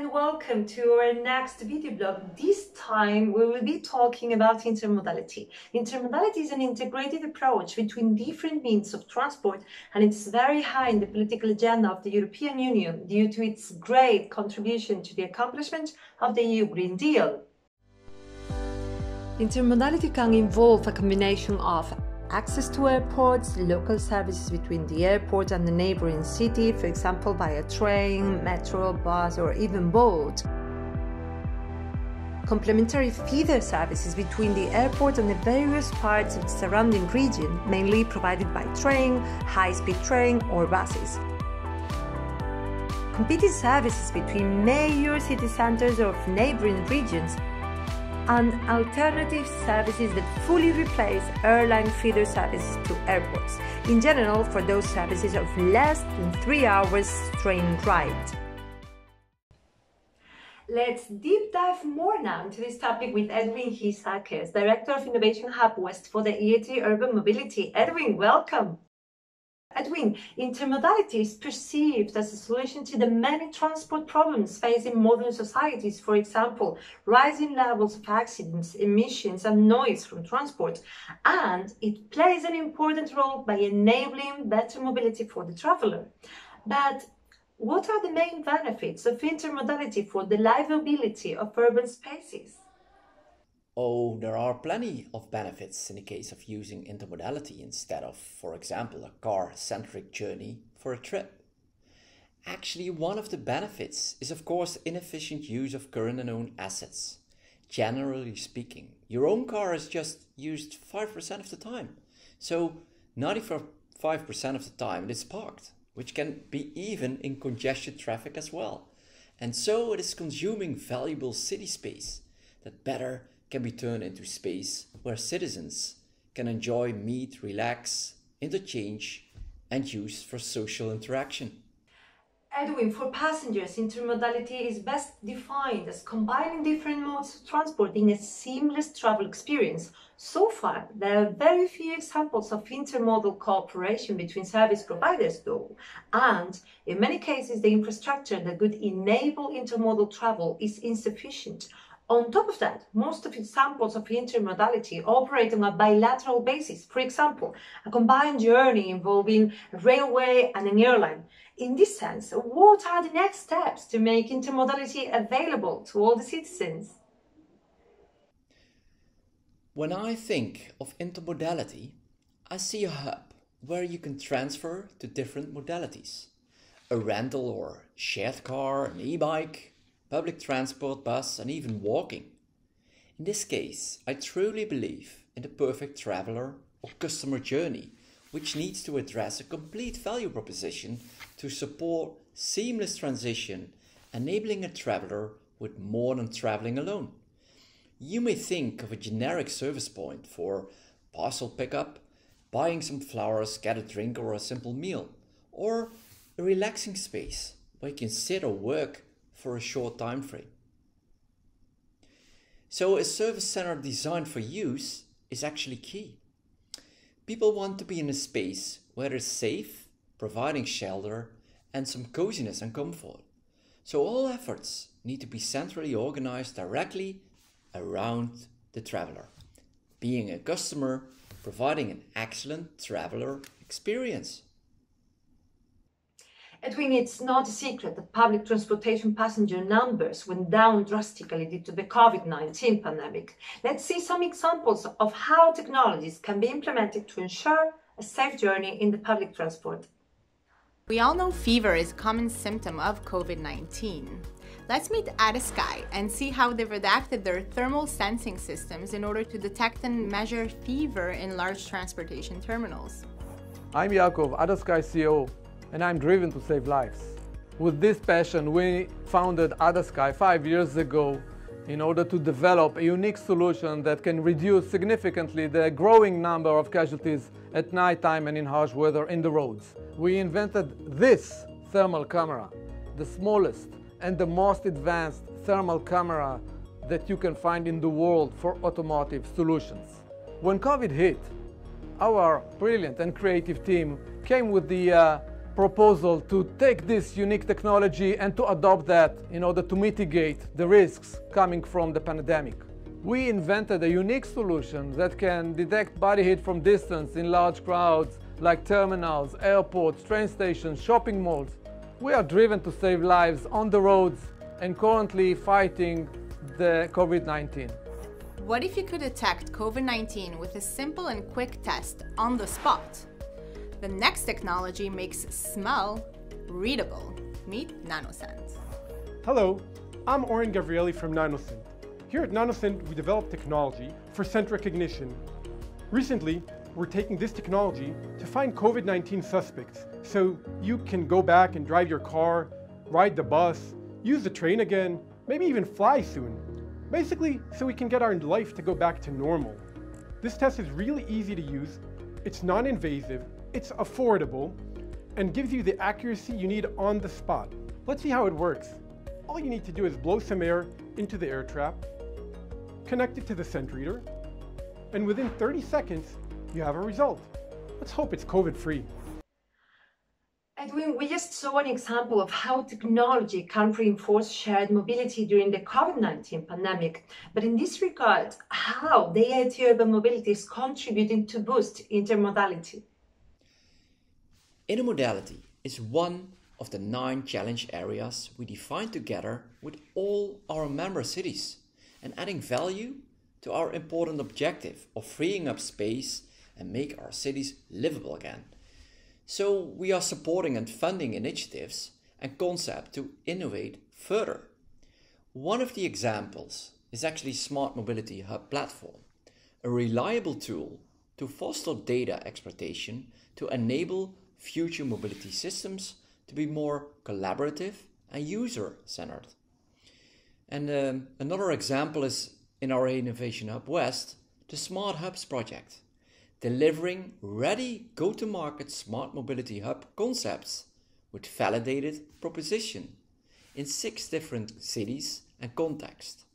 and welcome to our next video blog. This time we will be talking about intermodality. Intermodality is an integrated approach between different means of transport, and it's very high in the political agenda of the European Union due to its great contribution to the accomplishment of the EU Green Deal. Intermodality can involve a combination of access to airports, local services between the airport and the neighboring city, for example via train, metro, bus or even boat. Complementary feeder services between the airport and the various parts of the surrounding region, mainly provided by train, high-speed train or buses. Competing services between major city centers of neighboring regions, and alternative services that fully replace airline feeder services to airports, in general for those services of less than 3 hours train ride. Let's deep dive more now into this topic with Edwin Heesakkers, Director of Innovation Hub West for the EIT Urban Mobility. Edwin, welcome. Edwin, intermodality is perceived as a solution to the many transport problems facing modern societies, for example, rising levels of accidents, emissions and noise from transport, and it plays an important role by enabling better mobility for the traveler. But what are the main benefits of intermodality for the livability of urban spaces? Oh, there are plenty of benefits in the case of using intermodality instead of, for example, a car-centric journey for a trip. Actually, one of the benefits is, of course, inefficient use of current and own assets. Generally speaking, your own car is just used 5% of the time. So 95% of the time it is parked, which can be even in congested traffic as well. And so it is consuming valuable city space that better can be turned into space where citizens can enjoy, meet, relax, interchange, and use for social interaction. Edwin, for passengers, intermodality is best defined as combining different modes of transport in a seamless travel experience. So far, there are very few examples of intermodal cooperation between service providers, though, and in many cases, the infrastructure that could enable intermodal travel is insufficient. On top of that, most of examples of intermodality operate on a bilateral basis. For example, a combined journey involving a railway and an airline. In this sense, what are the next steps to make intermodality available to all the citizens? When I think of intermodality, I see a hub where you can transfer to different modalities. A rental or shared car, an e-bike, public transport, bus, and even walking. In this case, I truly believe in the perfect traveler or customer journey, which needs to address a complete value proposition to support seamless transition, enabling a traveler with more than traveling alone. You may think of a generic service point for parcel pickup, buying some flowers, get a drink or a simple meal, or a relaxing space where you can sit or work for a short time frame. So a service center designed for use is actually key. People want to be in a space where it's safe, providing shelter and some coziness and comfort. So all efforts need to be centrally organized directly around the traveler, being a customer, providing an excellent traveler experience. Edwin, it's not a secret that public transportation passenger numbers went down drastically due to the COVID-19 pandemic. Let's see some examples of how technologies can be implemented to ensure a safe journey in the public transport. We all know fever is a common symptom of COVID-19. Let's meet Sky and see how they've adapted their thermal sensing systems in order to detect and measure fever in large transportation terminals. I'm Yaakov, Sky CEO, and I'm driven to save lives. With this passion, we founded Sky 5 years ago in order to develop a unique solution that can reduce significantly the growing number of casualties at night time and in harsh weather in the roads. We invented this thermal camera, the smallest and the most advanced thermal camera that you can find in the world for automotive solutions. When COVID hit, our brilliant and creative team came with the proposal to take this unique technology and to adopt that in order to mitigate the risks coming from the pandemic. We invented a unique solution that can detect body heat from distance in large crowds like terminals, airports, train stations, shopping malls. We are driven to save lives on the roads and currently fighting the COVID-19. What if you could detect COVID-19 with a simple and quick test on the spot? The next technology makes smell readable. Meet NanoScent. Hello, I'm Oren Gavrieli from NanoScent. Here at NanoScent, we develop technology for scent recognition. Recently, we're taking this technology to find COVID-19 suspects, so you can go back and drive your car, ride the bus, use the train again, maybe even fly soon. Basically, so we can get our life to go back to normal. This test is really easy to use, it's non-invasive, it's affordable, and gives you the accuracy you need on the spot. Let's see how it works. All you need to do is blow some air into the air trap, connect it to the scent reader, and within 30 seconds, you have a result. Let's hope it's COVID-free. Edwin, we just saw an example of how technology can reinforce shared mobility during the COVID-19 pandemic. But in this regard, how the EIT Urban Mobility is contributing to boost intermodality? Intermodality is one of the 9 challenge areas we defined together with all our member cities and adding value to our important objective of freeing up space and make our cities livable again. So we are supporting and funding initiatives and concepts to innovate further. One of the examples is actually Smart Mobility Hub Platform, a reliable tool to foster data exploitation to enable future mobility systems to be more collaborative and user-centered. And another example is in our Innovation Hub West, the Smart Hubs project, delivering ready go-to-market smart mobility hub concepts with validated proposition in 6 different cities and contexts,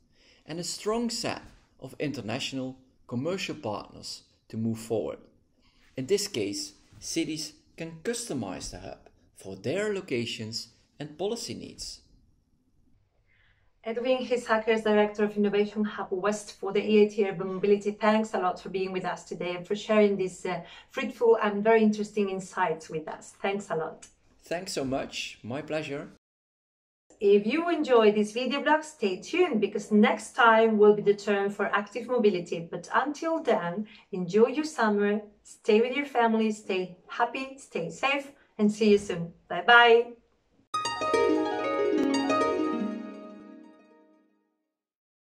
and a strong set of international commercial partners to move forward. In this case, cities can customize the hub for their locations and policy needs. Edwin Heesakkers, Director of Innovation Hub West for the EIT Urban Mobility, thanks a lot for being with us today and for sharing these fruitful and very interesting insights with us. Thanks a lot. Thanks so much. My pleasure. If you enjoyed this video blog, stay tuned because next time will be the turn for active mobility. But until then, enjoy your summer, stay with your family, stay happy, stay safe, and see you soon. Bye-bye.